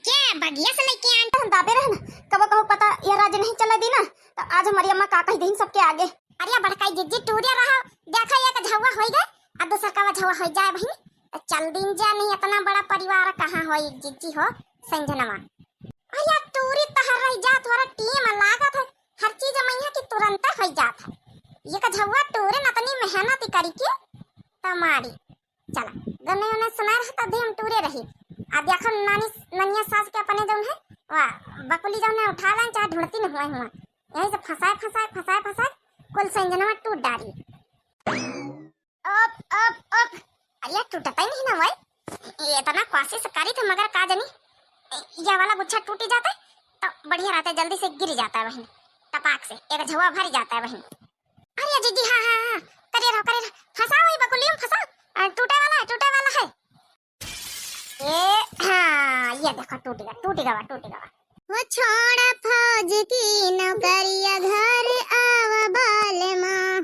क्या बगिया से लेके आए तो हम दाबे रहे ना कबो कबो पता ये राज नहीं चला दी ना तो आज हमारी अम्मा का कह दी सबके आगे अरे बड़काई जिज्जी टूरिया रहा देखा ये का झवा होई गए अब दूसरा का झवा हो जाए बहन तो चल दिन जा नहीं इतना बड़ा परिवार कहां होई जिज्जी हो संजनवा अरे टूरी तहर रह जा थोड़ा टीम लागत है हर चीज मैया की तुरंत हो जात है ये का झवा टूरे न तनी मेहनत करी के तमारी चला गने ने सुना रहा था हम टूरे रही आ देखो नानी ननिया सास के अपने जौन है वाह बकुली जौन है उठा लान चाहे ढूंढती न हुआ हुआ यही से फसाए कुल संजना में टूट डाली अब अरे टूटता ही नहीं ना भाई ये इतना कोशिश करी थी मगर का जानी ये वाला गुच्छा टूट जाता है तो बढ़िया रहता है जल्दी से गिर जाता है बहन टपाक से एक झवा भर जाता है बहन अरे दीदी हाँ करे रहो फंसा वही बकुली में फंसा टूटे वाला है ये हाँ ये देखो टूटेगा वो छोड़ा फौज की नौकरिया घर आवा बाल माँ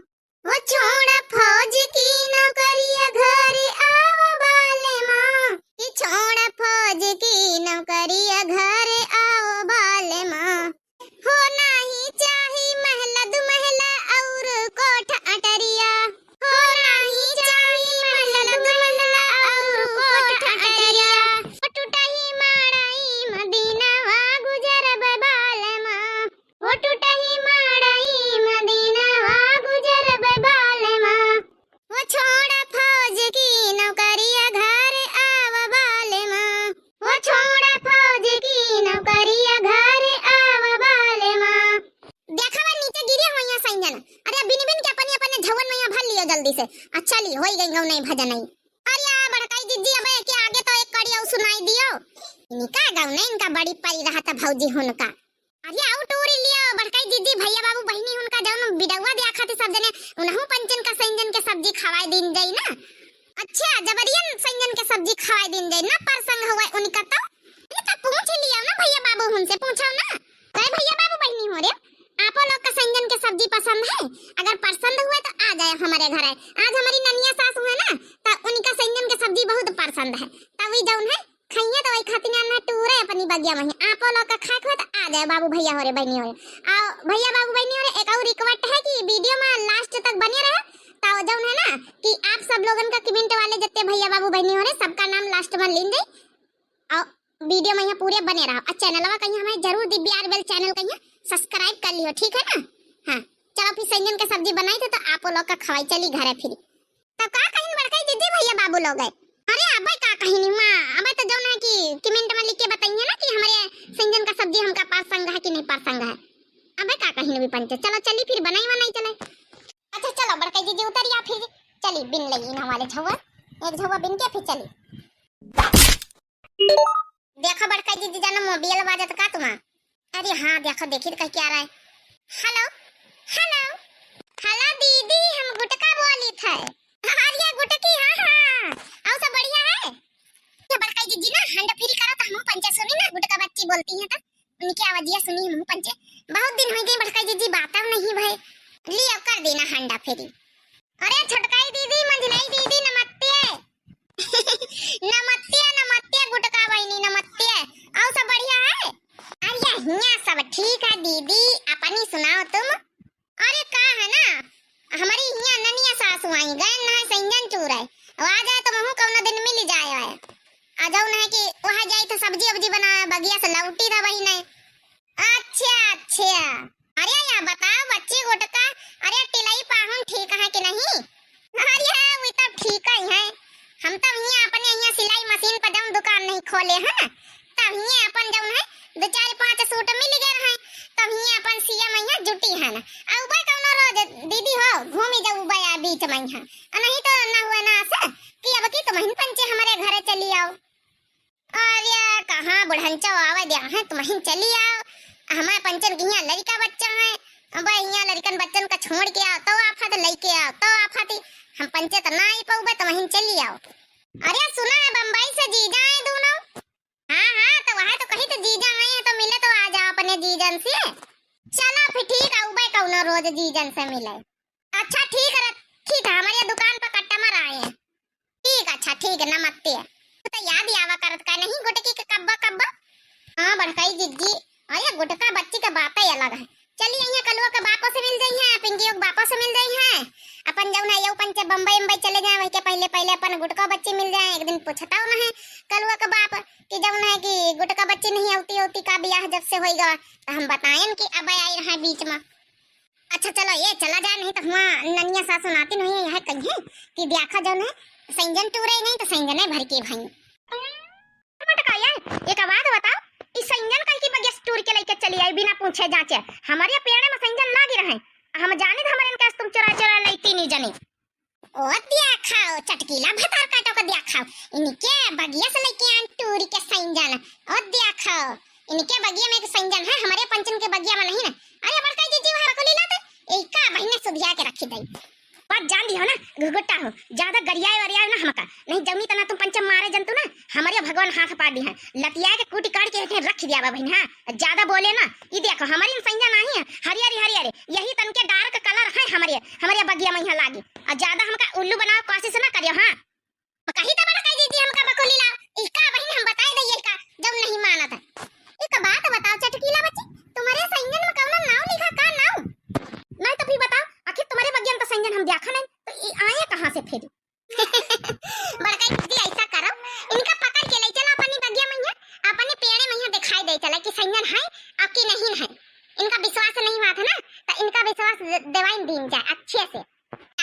वो छोड़ा फौज की नौकरिया घर आवा बाल माँ कि छोड़ा फौज की नौकरिया घर आओ बाल माँ हो नहीं चाही महला दु महला और कोठ अटरिया हो नहीं चाही महला दु महला और कोठ अटरिया टूटा ही माड़ाई मदीना वा गुजर बाल माँ वो टूटा ही माड़ाई मदीना वा गुजर बाल माँ वो छोड़ा फौज की नौकरिया घर आव बाल माँ वो छोड़ा फौज की नौकरिया घर आव बाल माँ देखा बा नीचे गिरे हो यहाँ संजन अरे बिन के अपने झवन में यहाँ भर लियो जल्दी से अच्छा ली होई गई गौ नहीं भजन नहीं अरे बड़काई दीदी अब के आगे तो एक कड़ी और सुनाई दियो इनका गाँव नहीं इनका बड़ी परी रहा था भौजी हुनका अरे आओ टूरी लियो बड़काई दीदी भैया बाबू बहनी हुनका जौन बिडवा दिया खाती सब जने उनहु पंचन का संजन के सब्जी खवाई दिन जाई ना अच्छा जबरियन संजन के सब्जी खवाई दिन जाई ना प्रसंग हुआ उनका तो ये तो पूछ लियो ना भैया बाबू उनसे पूछो ना अरे भैया बाबू बहनी हो रे आपो लोग का संजन के सब्जी पसंद है अगर पसंद हुए तो आ जाए हमारे घर है आज हमारी ननिया सास हुए ना तो उनका संजन के सब्जी बहुत पसंद है तभी जौन है खइया तो वही खातिर ना टूरे अपनी बगिया में आपो लोग का खाए तो आ जाए बाबू भैया हो रे बहनी हो रे आओ भैया बाबू बहनी हो रे एक और रिक्वेस्ट है कि वीडियो में लास्ट तक बने रहे तो जौन है ना कि आप सब लोगन का कमेंट वाले जितने भैया बाबू बहनी हो रे सबका नाम लास्ट में लिख दे और वीडियो में यहाँ पूरे बने रहो और चैनलवा कहीं हमें जरूर दिव्यार बेल चैनल कहीं सब्सक्राइब कर लियो ठीक है ना हाँ चलो फिर संजन के सब्जी बनाई थे तो आप लोग का खवाई चली घर है फिर तो का कहीं बड़काई दीदी भैया बाबू लोग है अरे अबे का कहीं नहीं माँ अबे तो जौन है कि कमेंट में लिख के बताइए ना कि हमारे संजन का सब्जी हमका पसंद है कि नहीं पसंद है अबे का कहीं भी पंच चलो चली फिर बनाई चले अच्छा चलो बड़काई दीदी उतरिया फिर चली बिन लगी इन हमारे झवा एक झवा बिन के फिर चली देखो बड़काई दीदी जाना मोबाइल बाजत का तुम्हारा अरे हाँ देखो देखिए का क्या रहा है हेलो हेलो हेलो दीदी हम गुटका बोली थे अरे गुटकी हाँ आओ सब बढ़िया है ये बड़काई दीदी ना हंड फ्री करो तो हम पंचे सुनी ना गुटका बच्ची बोलती हैं तो उनकी आवाजिया सुनी हम पंचे बहुत दिन हो गए बड़काई दीदी बात नहीं भाई लियो कर देना हंडा फ्री अरे छोटकाई दीदी मंझलाई दीदी नमस्ते नमस्ते गुटका बहनी नमस्ते आओ सब बढ़िया है अरे हिया सब ठीक है दीदी अपनी सुनाओ तुम अरे का है ना हमारी हिया ननिया सासू आई गए ना संजन चूर है आ जाए तो महू कौन दिन मिल जाए है आ जाओ ना कि वहां जाई तो सब्जी वब्जी बना बगिया से लौटी था वही नहीं अच्छा अरे या बताओ बच्ची गुटका अरे टिलाई पाहुन ठीक है कि नहीं अरे वो तो ठीक ही है हम तो हिया अपने हिया सिलाई मशीन पर जाऊं दुकान नहीं खोले है ना तब हिया अपन जाऊं है दो चार पांच सूट मिल गए रहे तब हिया अपन सिया मैया जुटी है ना आ उबे कौनो रोज दीदी हो घूमी जाऊ बया बीच में है नहीं तो ना हुआ ना से कि अब की तुम पंचे हमारे घरे चली आओ अरे कहां बुढ़ंचा आवे दे है तुम चली आओ हमारे पंचन की हिया लड़का बच्चा है अब हिया लड़कन बच्चन का छोड़ के आओ तो आफत लेके आओ तो आफत हम पंचे तो ना ही पाऊबे तो वहीं चली आओ अरे सुना है बम्बई से जीजा है दोनों हाँ तो वहाँ तो कहीं तो जीजा आए हैं तो मिले तो आ जाओ अपने जीजन से चलो फिर ठीक है उबे कौनो रोज जीजन से मिले अच्छा ठीक है हमारे दुकान पर कस्टमर आए हैं ठीक अच्छा ठीक है नमस्ते तो याद आवा करत का नहीं गुटकी के कब्बा बड़काई जिज्जी, अरे गुटका बच्ची का बात ही अलग है। चलिए यहाँ कलुआ के बापों से मिल जाई हैं, पिंकियों के बापों से मिल जाई हैं। अपन जौन है यौ पंचे बम्बई चले जाए, वही के पहले पहले अपन गुटका बच्ची मिल जाए। एक दिन पूछता ना है कलुआ के बाप कि जौन है कि गुटका बच्ची नहीं होती का ब्याह जब से होएगा, तो हम बताएं कि अब आई रहा बीच में। अच्छा चलो ये चला जाए, नहीं तो हुआ ननिया सास सुनाती नहीं है, यह कहिए कि देखा जौन है संजन टूरे नहीं तो संजने भर के भाई मटका यार। एक बात बताओ, इस संजन कहीं की बगैर टूर के लेके चली आई बिना पूछे जांचे, हमारे पेड़ में संजन लागी रहे, हम जाने हमारे इनका तुम चुरा चुरा लेती नहीं जानी। ओ दिया खाओ चटकीला भतार काटो का दिया खाओ, इनके बगिया से लेके आन टूरी के संजन। ओ दिया खाओ, इनके बगिया में एक संजन है, हमारे पंचन के बगिया में नहीं ना। अरे बड़का जी वहां को लीला तो एक का बहिने सुधिया के रखी दई। बात जान दी हो ना, गुगुट्टा हो ज्यादा गरियाए वरियाए ना हमका नहीं जमनी तना तुम पंचम मारे जंतु ना, हमारे भगवान हाथ पाड़ दी है, लतिया के कूटी काट के रख दिया बा बहन। हां ज्यादा बोले ना, ये देखो हमारी संजन नहीं है, हरियारी हरियारी यही तन के डार्क कलर है हमारे बगिया में यहाँ लागी, और ज्यादा हमका उल्लू बनाओ कोशिश ना करियो। हां कहीं तो बड़ा कह दीजिए हमका बकोली लाओ, इसका बहन हम बताए दइए का जब नहीं माना था। एक बात बताओ चटकीला बच्ची, तुम्हारे संजन में कौन नाम लिखा का नाम? नहीं तो फिर बताओ, आखिर तुम्हारे बगिया में तो संजन हम देखा नहीं, तो ये आए कहां से फिर? बड़का दीदी ऐसा करो, इनका पकड़ के ले चलो अपनी बगिया में, अपने पेड़े में दिखाई दे चला कि संजन है और कि नहीं है। इनका विश्वास नहीं हुआ था ना, तो इनका विश्वास दिवाइन दीन जाए अच्छे से।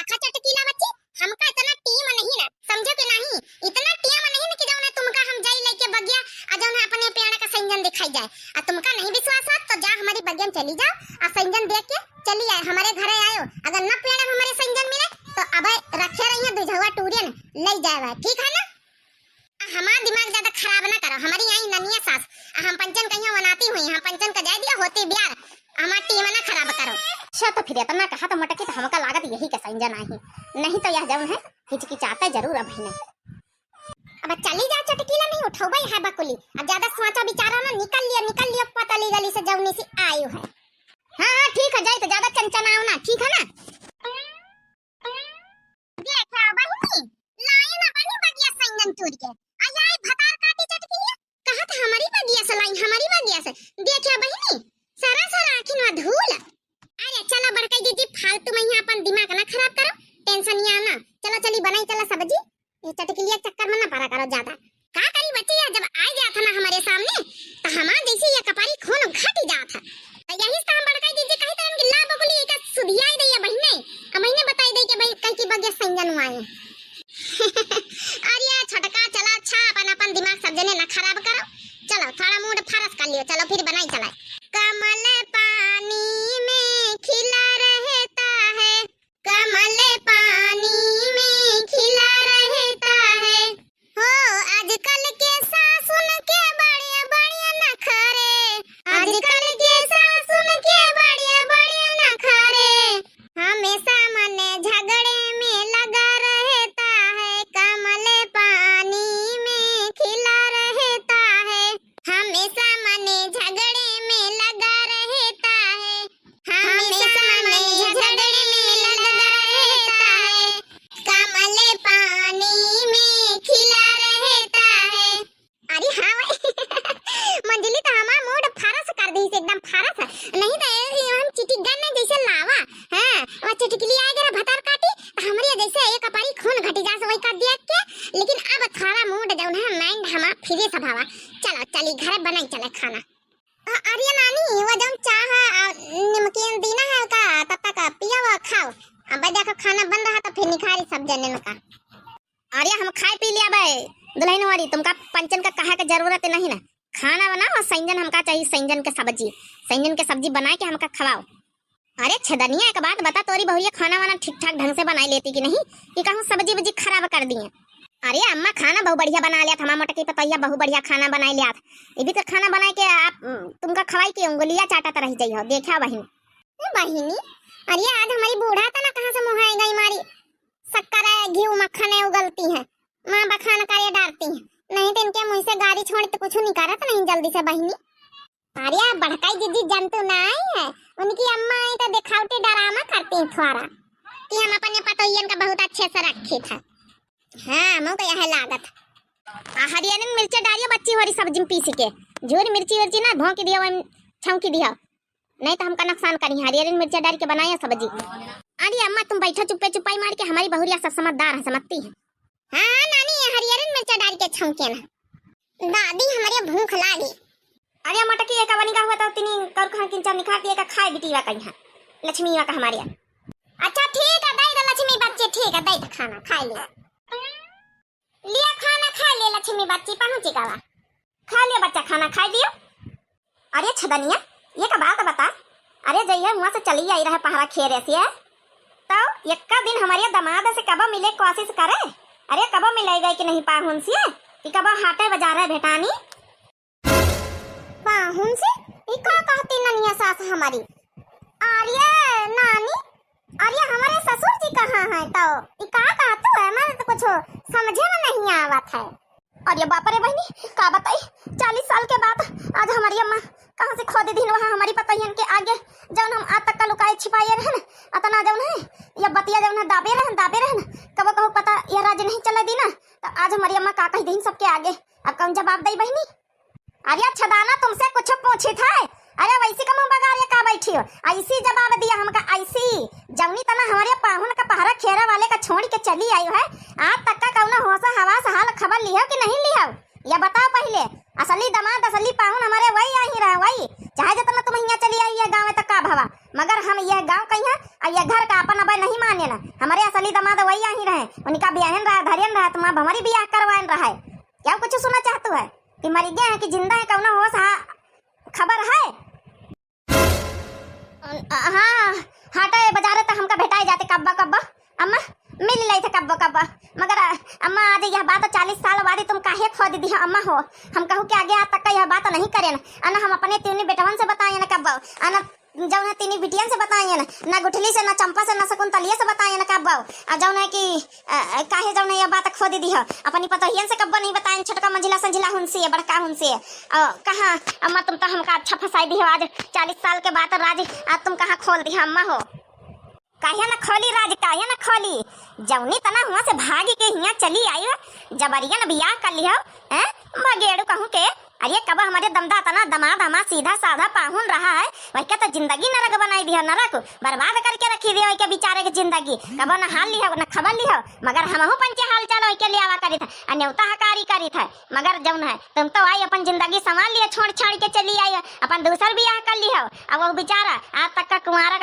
अच्छा चटकीला बच्ची, हमका इतना टीम नहीं ना, समझो कि नहीं इतना टीम नहीं ना कि जौन तुमका हम जाई लेके बगिया आ जौन अपने पेड़ का संजन दिखाई जाए, और तुमका नहीं विश्वास है तो जा हमारी बगिया में चली जाओ और संजन देख के चली आए, हमारे घरे आयो। अगर न पेड़ में हमारे संजन मिले तो अब रखे रहिए दुझवा टूरियन ले जाएगा, ठीक है ना? हमारा दिमाग ज्यादा खराब ना करो, हमारी यही ननिया सास हम पंचन कहिया बनाती हुई, हम पंचन का जाय दिया होती ब्याह, हमारा टीम ना खराब करो। अच्छा तो फिर इतना कहा तो मटकी तो हमका लागत यही के संजन आई, नहीं तो यह जौन है हिचकिचाता जरूर अब है। अब चली जा चटकीला, नहीं उठोबई है बकुली, अब ज्यादा सोचा विचारा ना, निकल लियो पतली गली से जौनी से आयु है। हाँ ठीक है, जाए तो ज्यादा चंचनाओ ना, ठीक है ना? देखा बहिनी लाइन अपनी बगिया संजन टूर के आई भतार काटी चटकीला, कहा था हमारी बगिया से लाई, हमारी बगिया से। देखा बहिनी सारा आखिन में धूल। अरे चलो बड़का दीदी फालतू में यहाँ अपन दिमाग ना खराब करो, टेंशन नहीं आना। चलो चली बनाई चला सब्जी, ये चटकीलिया चक्कर में ना पड़ा करो ज्यादा। का करी बच्ची जब आ गया था ना हमारे सामने, तो हमारे जैसे ये कपारी खून घट जा था, तो यही से हम बड़का दीदी कहते हैं कि ला बकुली का सुधिया ही दैया बहिने, अब महीने बताई दे के भाई कल की बगिया संजन आए। अरे छटका चला, अच्छा अपन दिमाग सब जने ना खराब करो, चलो थोड़ा मूड फरस कर लियो, चलो फिर बनाई चला। कमल पानी में खिला रहता है, कमल पानी में खिला रहता है, हो आजकल के सासुन के बढ़िया बढ़िया नखरे, आजकल के सासुन के बढ़िया बढ़िया नखरे, हमेशा मन झगड़े में लगा रहता है, कमल पानी में खिला रहता है, हमेशा मन झगड़े में लगा रहता है, हमेशा मन झगड़े में लगा रहता है, कमल पानी में खिला रहता है। अरे हाँ मंजली तो हमारा मूड फरस कर दी, एकदम फरस, नहीं तो हम चिटिगन ने जैसे लावा हां और चिटकली आ गया भतार काटी, हमारे जैसे एक कपारी खून घटी जा वही कर दिया के, लेकिन अब थोड़ा मूड जौन है माइंड हमारा फ्री सभावा। चलो चली घर बनाई चले खाना। अरे नानी वो जौन चाह नमकीन दीना है का तब तक पिया वो खाओ, अब देखो खाना बन रहा तो फिर निखारी सब जने का। अरे हम खाए पी लिया बे दुल्हन वाली, तुमका पंचन का कहा के जरूरत नहीं ना, खाना बनाओ संजन हमका चाहिए, संजन के सब्जी बना के हमका खवाओ। अरे छदनिया एक बात बता, तोरी बहुरिया खाना वाना ठीक ठाक ढंग से बना लेती कि नहीं, कि कहूँ सब्जी बजी खराब कर दी है? अरे अम्मा खाना बहुत बढ़िया बना लिया था, हमारा मटकी पतैया बहुत बढ़िया खाना बना लिया था, ये भी तो खाना बना के आप तुमका खवाई के उंगलियां चाटत रह जाइयो। देखा बहिनी अरे आज हमारी बूढ़ा था ना, कहाँ से मुहाई गई मारी, शक्कर है घी मक्खन है उगलती है, माँ बखान कार्य डालती है, नहीं तो इनके मुंह से गाड़ी छोड़ तो कुछ नहीं करत नहीं जल्दी से बहिनी। अरे बड़काई दीदी जंतु ना आई है, उनकी अम्मा आई तो दिखावटी डरामा करती थोड़ा कि हम अपने पतोयन का बहुत अच्छे से रखे था। हाँ मुँह तो यह लागत हरियाणा मिर्ची डालिए बच्ची वाली सब्जी पीस के, झूर मिर्ची वर्ची ना भौंकी दिया वही छौंकी दिया, नहीं तो हमका नुकसान करी। हरियर मिर्चा डाल के बनाया सब्जी। अरे अम्मा तुम बैठो चुप्पे चुप्पाई मार के, हमारी बहुरिया सब समझदार है, समझती है। हाँ नानी हरियर मिर्चा डाल के छौंके ना, दादी हमारे भूख लागी। अरे मटकी एक बनी का हुआ तो तिनी कर खान किंचा निखा के एक खाए बिटिया कहीं है लक्ष्मी का हमारे। अच्छा ठीक है दे दो लक्ष्मी बच्चे, ठीक है दे दो खाना खा लिया, लिया खाना खा ले लक्ष्मी बच्ची पहुंची का खा लिया बच्चा खाना खा लियो। अरे छदनिया ये का बात बता, अरे जइया वहां से चली आई रहे पहाड़ा खेरे से तो एक का दिन हमारे दामाद से कब मिले कोशिश करे। अरे कब मिलेगा कि नहीं पाहुन से कि कब हाटे बाजार है भेटानी पाहुन से ई का कहती ननिया सास हमारी। अरे नानी अरे हमारे ससुर जी कहाँ हैं तो ई का कहते हो, हमारे तो कुछ समझे में नहीं आवत है। अरे बाप रे बहनी का बताई 40 साल के बाद आज हमारी अम्मा कहाँ से खो दी दिन वहाँ हमारी पता ही के आगे जौन हम आज तक का लुकाए छिपाए रहे ना अतना जौन है या बतिया जौन है दाबे रहे कबो कबो पता यह राज नहीं चला दी ना तो आज हमारी अम्मा का कही दी सबके आगे। अब कौन जवाब दई बहनी। अरे अच्छा दाना तुमसे कुछ पूछी था, अरे वैसी का मुंह बगाड़िए का बैठी हो, ऐसी जवाब दिया हमका ऐसी जवनी तना हमारे पाहुन का पहरा खेरा वाले का छोड़ के चली आई है। आज तक का कौन होसा हवास हाल खबर लिया कि नहीं लिया ये बताओ पहले। असली दामाद असली पाहुन हमारे वही आई रहा वही, चाहे जितना तुम यहाँ चली आई है गाँव तक का भवा, मगर हम यह गाँव कहीं और यह घर का अपन अब नहीं माने ना। हमारे असली दामाद वही आई रहे, उनका ब्याहन रहा धरियन रहा, तुम अब हमारी ब्याह करवान रहा है। क्या कुछ सुना चाहते है कि मरी गए हैं कि जिंदा है कौन होश खबर है। हाँ हाटे बाजार तो हमका भेटाए जाते कब्बा कब्बा अम्मा मिल रही थे कब्बा कब्बा, मगर अम्मा आज यह बात 40 साल बाद तुम काहे खो दी अम्मा हो। हम कहूँ कि आगे आज तक का यह बात नहीं करे ना, अना हम अपने तीन बेटवन से बताए ना कब्बा, अना जौन है तीन बिटियन से बताए ना गुठली से ना चंपा से ना शकुंतलिया से बताए ना कब्बा, जौन है कि काहे जौन है यह बात खो दी हो अपनी पतोहियन से कब्बा नहीं बताए, छोटका मंजिला संजिला हुनसे बड़का हुनसे कहाँ अम्मा तुम तो हमका अच्छा फंसाई दी हो। आज 40 साल के बाद राज आज तुम कहाँ खोल दी अम्मा हो। काहे ना खोली राज काहे ना खोली, जौनी तना हुआ से भागी के यहाँ चली आई हो जबरिया न बियाह कर लिया हैं मगेड़ू कहूँ के। अरे कब हमारे दमदा तना दमाद हमा सीधा साधा पाहुन रहा है वही क्या तो जिंदगी नरक बनाई दिया, नरक बर्बाद करके रखी दिया के बेचारे की जिंदगी। कब न हाल लिया न खबर लिया, मगर हमहू पंचे हाल चाल के लिए आवा करी था अन्यवता हकारी करी था, मगर जौन है तुम तो आई अपन जिंदगी संभाल लिया छोड़ छाड़ के चली आई अपन दूसर बियाह कर लिया। अब वो बेचारा आज तक का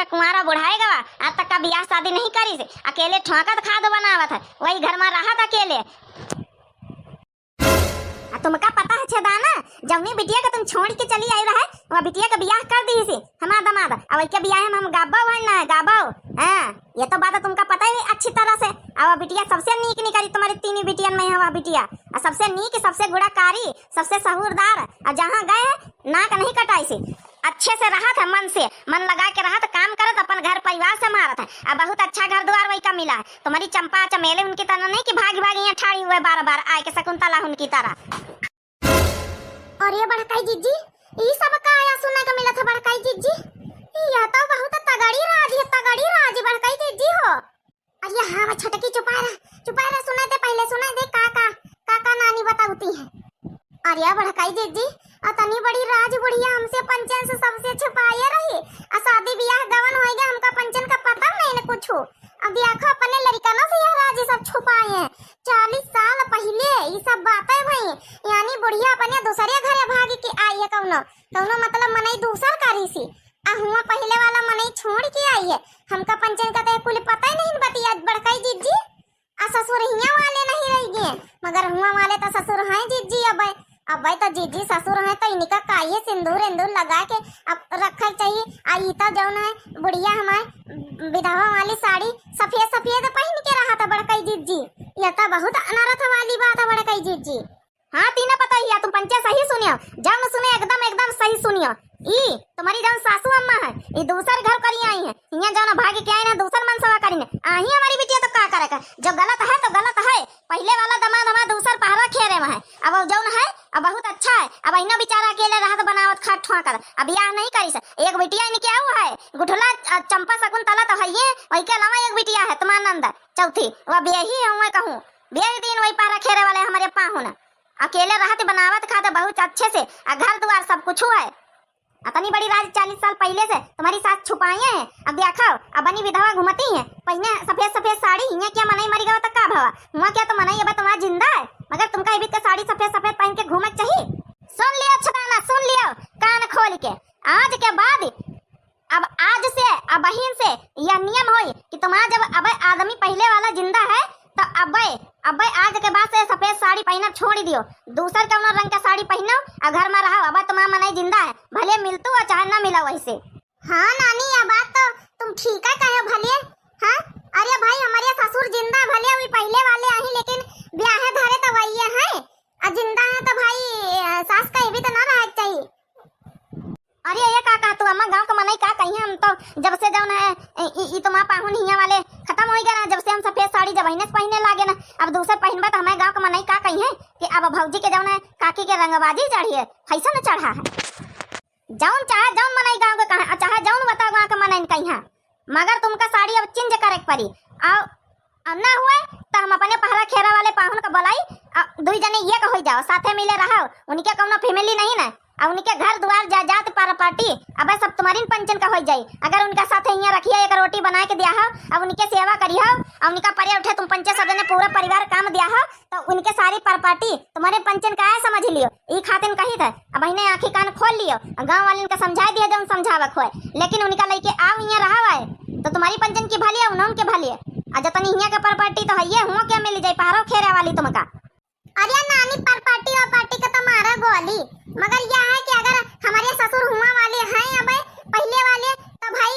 कुंवारा बुढ़ाएगा, आज तक का बियाह शादी नहीं करी से अकेले ठोकत खाद बनावा था वही घर में रहा था अकेले। तुमका पता है छदाना जौनी बिटिया का तुम छोड़ के चली आई रहा है वह बिटिया का बियाह कर दी से हमारा दामाद अब क्या बियाह हम गाबा है ना गाबा। हाँ ये तो बात तुमका पता ही अच्छी तरह से। अब बिटिया सबसे नीक निकली तुम्हारी तीन बिटियन में है बिटिया सबसे नीक सबसे गुड़ाकारी सबसे सहूरदार, और जहाँ गए नाक नहीं कटाई से अच्छे से रहा था, मन लगा के रहा था, काम करत अपन घर परिवार से मारा था। अब बहुत अच्छा घर द्वार वही का मिला है। तुम्हारी चंपा चमेले उनकी तरह नहीं कि भागी यहाँ ठाड़ी हुए बार आए के शकुंतला उनकी तरह। और ये बड़काई जीजी ये सब का आया सुनने का मिला था बड़काई जीजी, यह तो बहुत तगड़ी राज बड़काई जीजी हो। अरे हाँ छटकी चुपारा सुना दे पहले सुना दे का नानी बताती है। अरे बड़काई जीजी अतनी बड़ी राज बुढ़िया हमसे पंचन से सबसे छुपाए रही, शादी ब्याह गवन हो गया हमका पंचन का पता नहीं न कुछ। अब देखो अपने लड़कनों से यह राज सब छुपाए हैं 40 साल पहले ये सब बातें भाई, यानी बुढ़िया अपने दूसरे घरे भागी के आई है कौनो मतलब मनई दूसर करी सी हुआ पहले वाला मनई छोड़ के आई है। हमका पंचन का तो कुल पता ही नहीं बतिया बड़काई जीजी। ससुर हिया वाले नहीं रह गए मगर हुआ वाले तो ससुर हैं जीजी। अब भाई तो जीजी ससुर है तो इनका काये सिंदूर लगा के अब रखा चाहिए। आई तो जौन है बुढ़िया हमारे विधवा वाली साड़ी सफेद पहन के रहा था बड़काई जीजी, यह तो बहुत अनर्थ वाली बात है बड़काई जीजी। हाँ तीना पता ही है तुम पंचे सही सुनियो, जब न सुने एकदम सही सुनियो। ई तुम्हारी जौन सासू अम्मा है ये दूसर घर करी आई है, यहाँ जौन भाग के आई ना दूसर मनसवा करी ने आही हमारी बिटिया तो का करेगा, जो गलत है तो गलत है। पहले वाला दामाद हमारा दूसर पहरा खेरे में है, अब जौन है अब बहुत अच्छा है। अब इना बेचारा अकेले रहा तो बनावत खा ठुआ कर अब ब्याह नहीं करी से। एक बिटिया इनके क्या हुआ है गुठला चंपा शकुंतला तो है ये, वही के अलावा एक बिटिया है तुम्हारा नंदा चौथी वह ब्याही है। कहूँ ब्याह दिन वही पहरा खेरे वाले हमारे पाहुन अकेले रहते बनावत खाते बहुत अच्छे से, घर द्वार सब कुछ है। अतनी बड़ी राज 40 साल पहले से तुम्हारी सास छुपाई है। अब देखो अब बनी विधवा घूमती है, पहने सफेद सफेद साड़ी, यहाँ क्या मनाई मरी गवा तक का भवा, हुआ क्या तो मनाई अब तुम्हारा जिंदा है, मगर तुमका ये का साड़ी सफेद सफेद पहन के घूमक चाहिए। सुन लियो छदाना, सुन लियो कान खोल के, आज के बाद अब आज से अब बहन से यह नियम हो कि तुम्हारा जब अब आदमी पहले वाला जिंदा है तो अब आज के बाद से सफेद साड़ी पहनना छोड़ दियो, दूसर कौन रंग का साड़ी पहनो और घर में रहो। अब तुम्हारा मनाई जिंदा है, भले मिलतू और चाहे ना मिला वैसे। हाँ नानी यह बात तो तुम ठीक है कहो भले। हाँ अरे भाई हमारे ससुर जिंदा भले वही पहले वाले आई, लेकिन ब्याह धरे तो वही है और जिंदा है तो भाई सास का भी तो ना रह चाहिए। अरे ये का तू अम्मा गांव का मनाई का कही, हम तो जब से जौन है ई तो मां पाहुन हिया वाले खत्म हो गया ना, जब से हम सफेद साड़ी जब बहने पहने लागे ना, अब दूसर पहनबा तो हमारे गांव का मनाई का कही है कि अब भौजी के जौन है काकी के रंगबाजी चढ़ी है, कैसा न चढ़ा है। जौन चाहे जौन मनाई गांव के कहा चाहे जौन बताओ गांव का मनाई कही है, मगर तुमका साड़ी अब चेंज करे पड़ी। और ना हुए तो हम अपने पहरा खेरा वाले पाहुन का बुलाई, दुई जने ये का हो जाओ, साथे मिले रहो, उनके कौनो फैमिली नहीं ना, अब उनके घर द्वार जात पार्टी अब सब तुम्हारी पंचन का हो जाई। अगर उनका साथ यहाँ रखिए एक रोटी बना के दिया हो, अब उनके सेवा करी हो और उनका परे उठे तुम पंचे सब ने पूरा परिवार काम दिया हो, तो उनके सारी पार्टी तुम्हारे पंचन का है समझ लियो। ई खातिन कही थे अब इन्हें आँखी कान खोल लियो, गाँव वाले का समझा दिया जब समझावक हो, लेकिन उनका लेके आओ यहाँ रहा है तो तुम्हारी पंचन की भली है उन्होंने के भली है। अजतनी यहाँ का पार्टी तो है ये हुआ क्या मिल जाए पहाड़ों खेरे वाली तुमका। अरे नानी पार्टी और पार्टी का तुम्हारा गोली, मगर यह है कि अगर हमारे ससुर हुआ वाले हैं अब पहले वाले तो भाई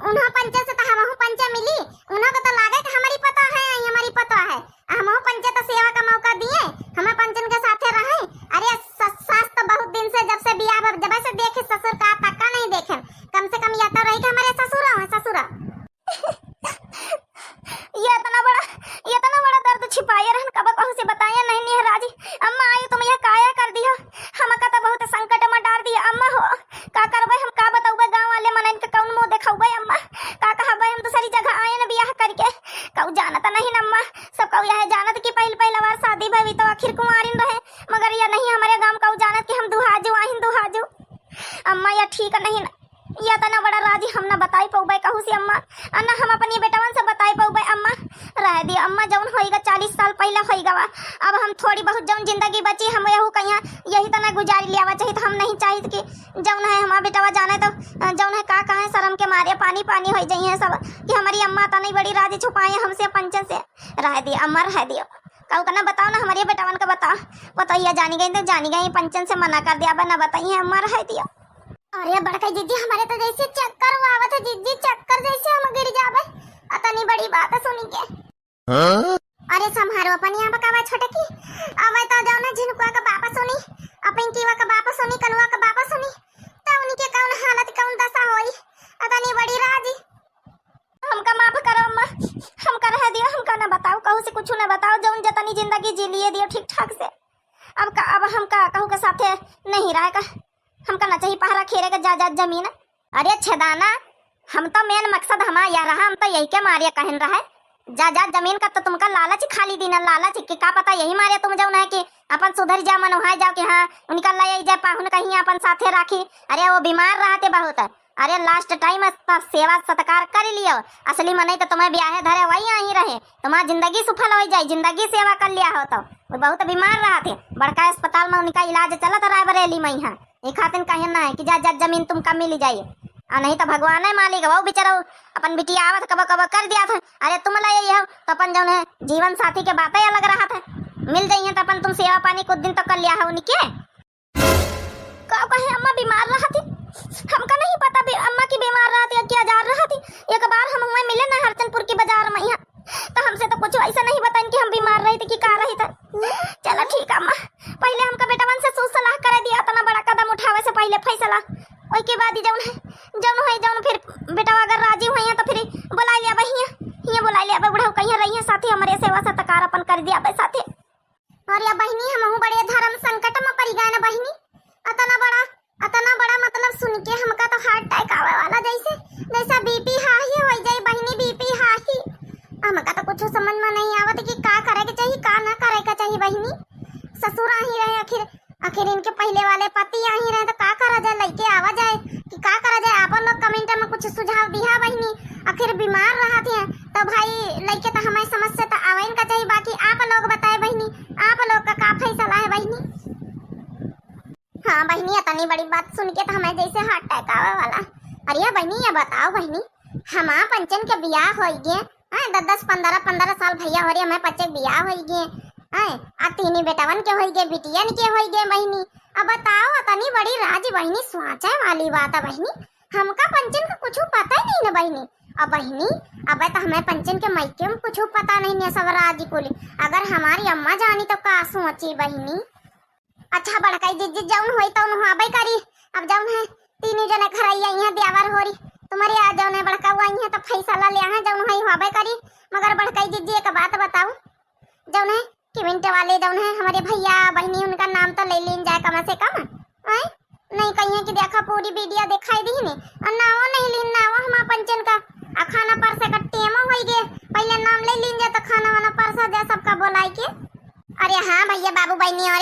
उन्हों पंचे से तो हम पंचे मिली, उन्हों को तो लागे कि हमारी पता है हमारी पता है, हम पंचे तो सेवा का मौका दिए, हमें पंचन के साथे रहे। अरे सास तो बहुत दिन से जब से बियाह जब से देखे ससुर का पक्का नहीं देखे, कम से कम या तो रही कि हमारे ससुरा ये इतना बड़ा दर्द छिपाए रहन कब कहू से बताया नहीं नहीं राजी। अम्मा आई तुम यह काया कर दिया, हम का तो बहुत संकट में डाल दिया। अम्मा हो का करबे, हम का बताऊबे गांव वाले मनन के कौन मुंह देखाऊबे। अम्मा का कहबे, हम दूसरी जगह आए न बियाह करके, कहू जानत नहीं न अम्मा, सब कहू यह जानत कि पहला बार शादी भई तो आखिर कुंवारिन रहे, मगर यह नहीं हमारे गांव कहू जानत कि हम दुहाजू। अम्मा यह ठीक नहीं न, या तो ना बड़ा राजी हम ना बताई पौबे कहू से अम्मा, अन्ना हम अपनी बेटवन से बताई पौबे। अम्मा रह दिया अम्मा, जौन होइगा 40 साल पहले होइगा, अब हम थोड़ी बहुत जौन जिंदगी बची हम यहू कहिया यही तो ना गुजारी लियावा चाहिए, तो हम नहीं चाहिए कि जौन है हमारा बेटवा जाने तो जौन है का कहे शर्म के मारे पानी हो जाइए सब कि हमारी अम्मा तो नहीं बड़ी राजी छुपाए हमसे पंचन से। रह दिया अम्मा रह दियो, कहू का ना बताओ ना हमारे बेटवन का बताइए, जानी गई तो जानी गई पंचन से मना कर दिया, ना बताइए अम्मा रह दिया। अरे बड़का जीजी हमारे तो जैसे चक्कर आवत है जीजी, चक्कर जैसे हम गिर जावे, अतनी बड़ी बात है सुनी के। अरे संभारो अपन यहाँ बकावा छोटे की, अब तो जाओ ना झिनकुआ का बापा सुनी, पिंकीवा का बापा सुनी, कनुआ का बापा सुनी, तो उनके कौन हालत कौन दशा होई, अतनी बड़ी राजी। हमका माफ करो अम्मा, हमका रह दियो, हमका ना बताओ, कहू से कुछ ना बताओ, जौन जतनी जिंदगी जी लिए दियो ठीक ठाक से। अब हमका कहू के साथे नहीं रहेगा, हमका ना चाहिए पहरा खेरे का जायदाद जमीन। अरे छेदाना, हम तो मेन मकसद हमारा यह रहा, हम तो यही के मारिया कहन रहा है, जायदाद जमीन का तो तुमका लालच खाली दीना, लालच के का पता यही मारे तुम जाओ ना कि अपन सुधर जा मनोहाय जाओ कि हाँ उनका लाई जाए पाहुन कहीं अपन साथे राखी। अरे वो बीमार रहते बहुत, अरे लास्ट टाइम सेवा सत्कार कर लियो, असली मन तो तुम्हें ब्याह धरे वही आई रहे, तुम्हारा जिंदगी सफल हो जाए, जिंदगी सेवा कर लिया हो। तो वो बहुत बीमार रहा थे, बड़का अस्पताल में उनका इलाज चलत रायबरेली में यहाँ, ये खातिन कहना है कि जायदाद जमीन तुमका मिल जाइए, और नहीं तो भगवान है मालिक, वो बेचारा अपन बिटिया आवत कब कर दिया था। अरे तुम लाई हो तो अपन जो है जीवन साथी के बातें अलग रहा था, मिल जाइए तो अपन तुम सेवा पानी कुछ दिन तो कर लिया है उनके। कहे अम्मा बीमार रहा थी, हमका नहीं पता अम्मा की बीमार रहा थी क्या जा रहा थी। एक बार हम वहाँ मिले ना हरचंदपुर की बाजार में, यहाँ तो हमसे तो कुछ ऐसा नहीं बताएं कि हम बीमार रही थी कि का रही था। चलो ठीक है अम्मा, पहले हमका बेटावन से सूझ सलाह कर दिया, इतना बड़ा कदम उठावे से पहले फैसला, और के बाद ही जौन फिर बेटा अगर राजी हुई तो फिर बुला लिया बहिया, हिया बुला लिया बुढ़ाऊ कहीं रही साथी हमारे सेवा सत्कार अपन कर दिया साथे। और या बहिनी हम बड़े धर्म संकट में पड़ गए ना बहिनी, अतना बड़ा मतलब सुन के हमका तो हार्ट अटैक आवे वाला, जैसा बीपी हाई हो जाए बहिनी, बीपी हाई। हमका तो कुछ समझ में नहीं आवत कि का करे के चाहिए का ना करे के चाहिए बहिनी। ससुर ही रहे तनी बड़ी बात सुन के तो हमें जैसे हार्ट अटैक आवे वाला। अरे बहनी ये बताओ बहनी, हमारा पंचन के बियाह हो गए 10-15 साल भैया हो रही हमें बच्चे बियाह हो गए आ तीन बेटावन के हो गए बिटियन के हो गए बहनी। अब बताओ तनी बड़ी राजी बहनी सोचे वाली बात है बहनी, हमका पंचन का कुछ पता ही नहीं ना बहनी। अब बहनी अब तो हमें पंचन के मायके में कुछ पता नहीं है सब राजी कोली, अगर हमारी अम्मा जानी तो का सोची बहनी। अच्छा बड़काई जिज्जी जाऊन होई तो हवाई करी, अब जाऊन है तीन जने खरैया यहाँ देवर हो रही तुम्हारे आ जाऊन है बड़का हुआ यहाँ तो फैसला ले है जाऊन है हवाई करी। मगर बड़काई जिज्जी एक बात बताओ, जाऊन है कि मिनट वाले जाऊन है हमारे भैया बहनी उनका नाम तो ले लीन जाए कम से कम नहीं कहीं कि देखा पूरी वीडियो दिखाई दी ने और नाव नहीं लीन नाव हमारा पंचन का खाना परसे का टेमा हो गए, पहले नाम ले लीन जाए तो खाना वाना परसा जाए सबका बोलाई के। अरे हाँ भैया बाबू बहनी और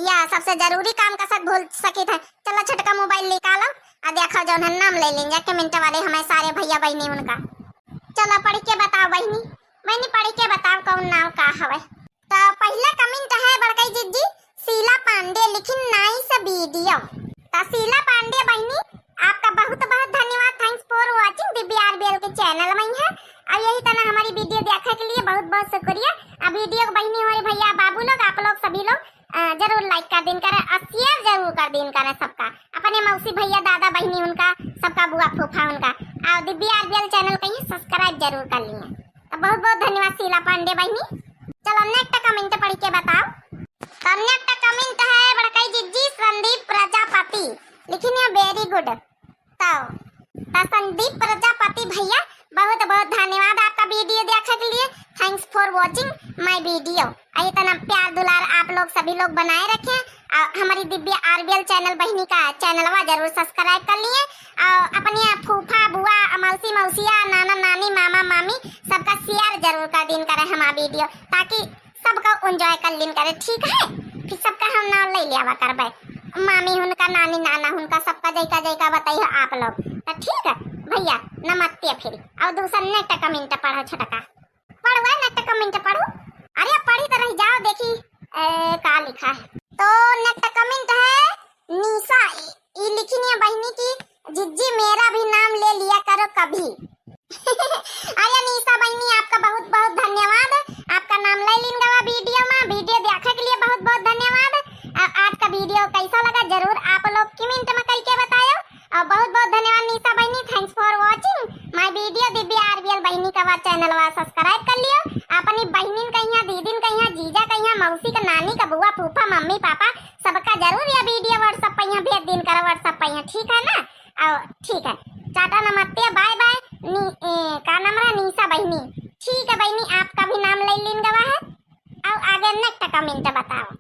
या सबसे जरूरी काम का सब भूल सकी था, चलो छटका मोबाइल निकालो आ देखो जो है नाम ले लेंगे के मिनट वाले हमें सारे भैया बहनी उनका। चलो पढ़ के बताओ बहनी, बहनी पढ़ के बताओ कौन नाम का हवे। तो पहला कमेंट है बड़काई जिज्जी शीला पांडे लिखी नाइस वीडियो। तो शीला पांडे बहनी आपका बहुत बहुत धन्यवाद, थैंक्स फॉर वाचिंग DBRBL के चैनल में है और यही तरह हमारी वीडियो देखने के लिए बहुत बहुत शुक्रिया। अब वीडियो को बहनी हमारे भैया बाबू लोग आप लोग सभी लोग जरूर लाइक कर दिन करें और शेयर जरूर कर दिन करें सबका, अपने मौसी भैया दादा बहनी उनका सबका बुआ फूफा उनका और DBRBL चैनल कहीं सब्सक्राइब जरूर कर लिए। तो बहुत बहुत धन्यवाद शीला पांडे बहनी। चलो नेक्स्ट कमेंट पढ़ के बताओ। तो नेक्स्ट कमेंट है बड़काई जिज्जी संदीप प्रजापति लिखी है वेरी गुड। तो संदीप प्रजापति भैया बहुत बहुत धन्यवाद आपका वीडियो देखने के लिए, thanks for watching my video. इतना प्यार दुलार आप लोग सभी लोग बनाए रखें और हमारी DBRBL चैनल बहनी का चैनलवा जरूर सब्सक्राइब कर लिए और अपने फूफा बुआ मौसी मौसिया नाना नानी मामा मामी सबका शेयर जरूर कर दिन करें हमारा वीडियो ताकि सबका एंजॉय कर लिन करे, ठीक है। फिर सबका हम नाम ले लिया करबे मामी उनका नानी नाना उनका सबका जैका बताइए आप लोग, तो ठीक है भैया नमस्ते। फिर और दूसरा नेक्स्ट कमेंट पढ़ो छटका पढ़ो नेक्स्ट कमेंट पढ़ो। अरे पढ़ी तो रह जाओ देखी का लिखा है। तो नेक्स्ट कमेंट है निशा ये लिखी है बहनी की जिज्जी मेरा भी नाम ले लिया करो कभी। अरे निशा बहनी आपका बहुत बहुत धन्यवाद, आपका नाम ले लेंगे वीडियो में, वीडियो देखने के लिए बहुत बहुत धन्यवाद। आज का वीडियो कैसा लगा जरूर आप लोग कमेंट में करके बताओ और बहुत बहुत धन्यवाद निशा बहनी, thanks for watching my video. DBRBL बहनी का चैनल वा सब्सक्राइब कर लियो, अपनी बहनी कहिया दीदी कहिया जीजा कहिया मौसी का नानी का बुआ फूफा मम्मी पापा सबका जरूर ये वीडियो व्हाट्सएप पे भेज दिन करो व्हाट्सएप पे, ठीक है ना। और ठीक है टाटा नमस्ते बाय बाय। का नाम है निशा बहनी, ठीक है बहनी आपका भी नाम ले लीन गवा है। और आगे नेक्स्ट कमेंट बताओ।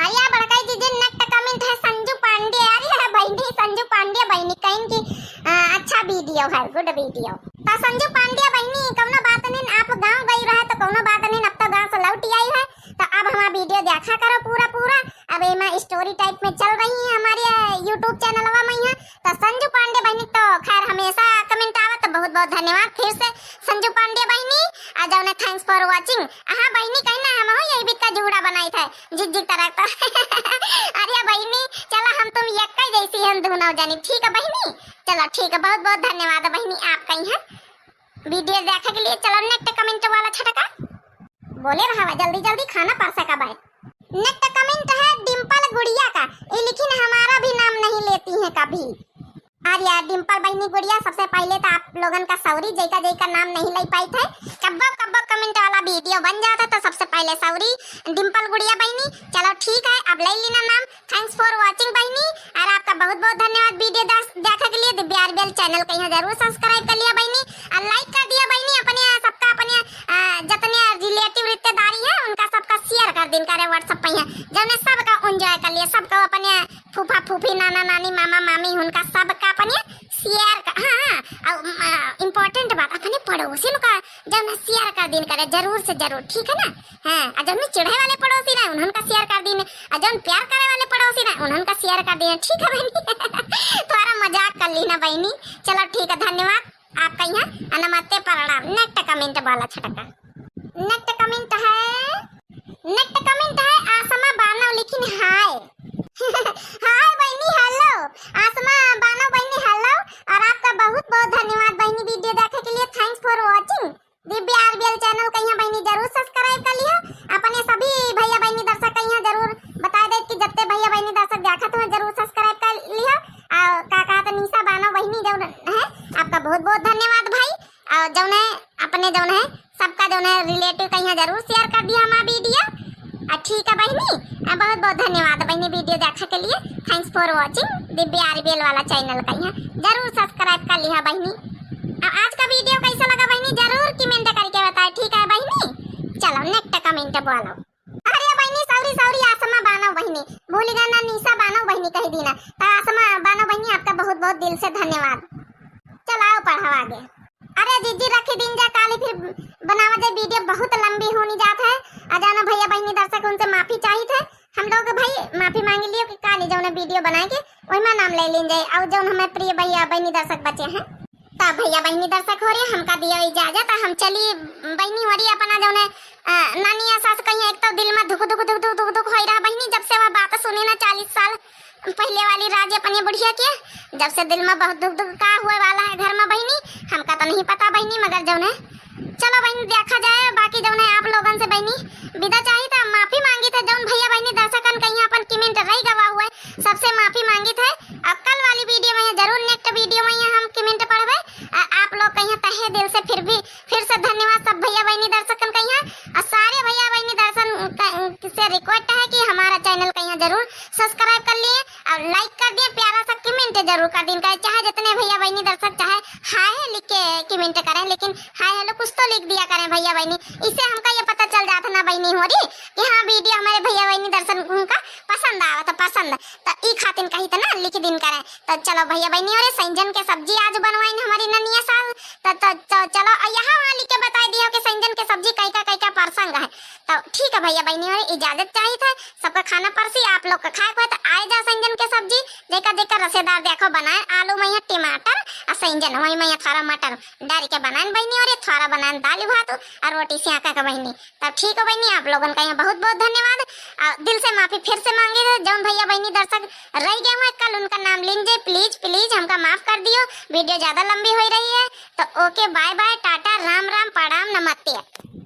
आया बड़काई जी नेक्स्ट कमेंट है संजू पांडे। अरे बहनी संजू पांडे बहनी कहीं की अच्छा वीडियो है, गुड वीडियो। तो संजू पांडे बहनी कौनो बात नहीं आप गांव गई रहे तो कौनो बात नहीं अब तो गांव से लौट आई है तो अब हमारा वीडियो देखा करो पूरा। अब ये स्टोरी टाइप में चल रही है हमारे YouTube चैनल में है। तो संजू पांडे बहनी तो खैर हमेशा कमेंट आवा तो बहुत बहुत धन्यवाद फिर से संजू पांडे बहनी आ जाओ ने, थैंक्स फॉर वाचिंग। हाँ बहनी कहना हम हो यही बिक का जूड़ा बनाई था जिज्जी तरह तो। अरे बहनी चलो हम तुम एक ही जैसी हम दोनों जानी, ठीक है बहनी। चलो ठीक है बहुत बहुत धन्यवाद बहनी आपका ही है वीडियो देखने के लिए। चलो नेक्स्ट कमेंट वाला छटका बोले रहा जल्दी जल्दी खाना परसा का बाय। नेक्स्ट कमेंट है डिम्पल गुड़िया का, ये लिखी हमारा भी नाम नहीं लेती है कभी। अरे यार डिम्पल बहनी गुड़िया सबसे पहले तो आप लोगन का सॉरी जैका नाम नहीं ले पाई थे, कब्बो कमेंट वाला वीडियो बन जाता तो सबसे पहले सॉरी डिम्पल गुड़िया बहनी। चलो ठीक है अब ले लेना नाम, थैंक्स फॉर वाचिंग बहनी और आपका बहुत बहुत धन्यवाद वीडियो देखने के लिए। DBRBL चैनल को यहाँ जरूर सब्सक्राइब कर लिया बहनी और लाइक कर दिया बहनी, अपने सबका अपने जितने रिलेटिव रिश्तेदारी है उनका सबका शेयर कर दिन करे व्हाट्सएप पे है जब सबका एंजॉय कर लिया, सबको अपने फूफा फूफी नाना नानी मामा मामी उनका सबका अपने शेयर कर। हाँ इम्पोर्टेंट बात अपने पड़ोसी का जब शेयर कर दिन करे जरूर से जरूर, ठीक है ना। हाँ जब चिढ़े वाले पड़ोसी ना उन्होंने शेयर कर दिन, जब प्यार करे वाले पड़ोसी ना उन्होंने शेयर कर दिन, ठीक है बहनी। थोड़ा मजाक कर ली ना बहनी। चलो ठीक है धन्यवाद आपका यहाँ नमस्ते प्रणाम। नेक्स्ट कमेंट वाला छटका नेक्स्ट कमेंट है आसमा बानो लिखी हाय। हाय बहनी ठीक है बहनी, बहुत बहुत धन्यवाद बहनी वीडियो देखने के लिए। Thanks for watching Divya RBL वाला चैनल का यहाँ जरूर सब्सक्राइब कर लिया बहनी। अब आज का वीडियो कैसा लगा बहनी जरूर कमेंट करके बताए, ठीक है बहनी। चलो नेक्स्ट कमेंट बोलो। अरे बहनी सॉरी सॉरी आसमा बानो बहनी भूल गया ना, निशा बानो बहनी कह दी ना, तो आसमा बानो बहनी आपका बहुत बहुत दिल से धन्यवाद। चलाओ पढ़ाओ आगे। अरे दीदी रखी दिन जा काली फिर बनावा दे वीडियो बहुत लंबी होनी जात है। अजाना भैया बहनी दर्शक उनसे माफी चाहिए थे, हम लोग भाई माफी मांग लियो कि काली जो वीडियो बनाए के वही में नाम ले लें जाए और जो हमें प्रिय भैया बहनी दर्शक बचे हैं तब भैया बहनी दर्शक हो रहे हमका दिया इजाजत। हम चलिए बहनी हो रही अपना जो नानी सास कहीं एक तो दिल में धुक धुक धुक धुक धुक धुक हो रहा बहनी, जब से वह बात सुने ना 40 साल पहले वाली राज्य अपनी बुढ़िया के, जब से दिल में बहुत दुख दुख का हुए वाला है घर में बहनी, हमका तो नहीं पता बहनी, मगर जो है चलो बहनी देखा जाए। बाकी जो है आप लोगों से बहनी विदा चाहिए था, माफी मांगी थे जो भैया बहनी दर्शकन कहीं अपन कमेंट रही गवा हुआ है सबसे माफी मांगी थे। अब कल वाली वीडियो में जरूर नेक्स्ट वीडियो में हम कमेंट पढ़वे आप लोग कहीं तहे दिल से फिर से धन्यवाद सब भैया बहनी दर्शकन कहीं और सारे भैया बहनी दर्शन से रिक्वेस्ट है कि हमारा चैनल कहीं जरूर सब्सक्राइब कर लिए और लाइक कर दिए, प्यारा सा कमेंट जरूर कर दिन का, चाहे जितने भैया बहनी दर्शक चाहे हाय लिख के कमेंट करें, लेकिन हाय हेलो कुछ तो लिख दिया करें भैया बहनी, इससे हमका ये पता चल जाता ना बहनी हो रही कि हाँ वीडियो हमारे भैया बहनी दर्शन का पसंद आवा तो पसंद तो ई खातिन कही तो ना लिख दिन करें। तो चलो भैया बहनी और सैंजन के सब्जी आज बनवाई हमारी ननिया साल तो चलो यहाँ वहाँ लिख के बता दिया कि सैंजन के सब्जी कई का प्रसंग है। तो ठीक है भैया बहनी और इजाजत चाहिए था, सबका खाना परसी आप लोग का खाए को तो आए जा सैंजन के सब्जी देखा रसेदार देखो बनाए आलू में टमाटर और सैंजन वही में थोड़ा मटर डाल के बनाए बहनी और थोड़ा बनाए दाल भात और रोटी सियाका का बहनी। तब ठीक है बहनी आप लोगों का यहाँ बहुत बहुत धन्यवाद और दिल से माफी फिर से मांगे थे जौन भैया बहनी दर्शक रह गए हुए कल उनका नाम लीजिए प्लीज प्लीज हमका माफ कर दियो, वीडियो ज्यादा लंबी हो रही है। तो ओके बाय बाय टाटा राम राम प्रणाम नमस्ते।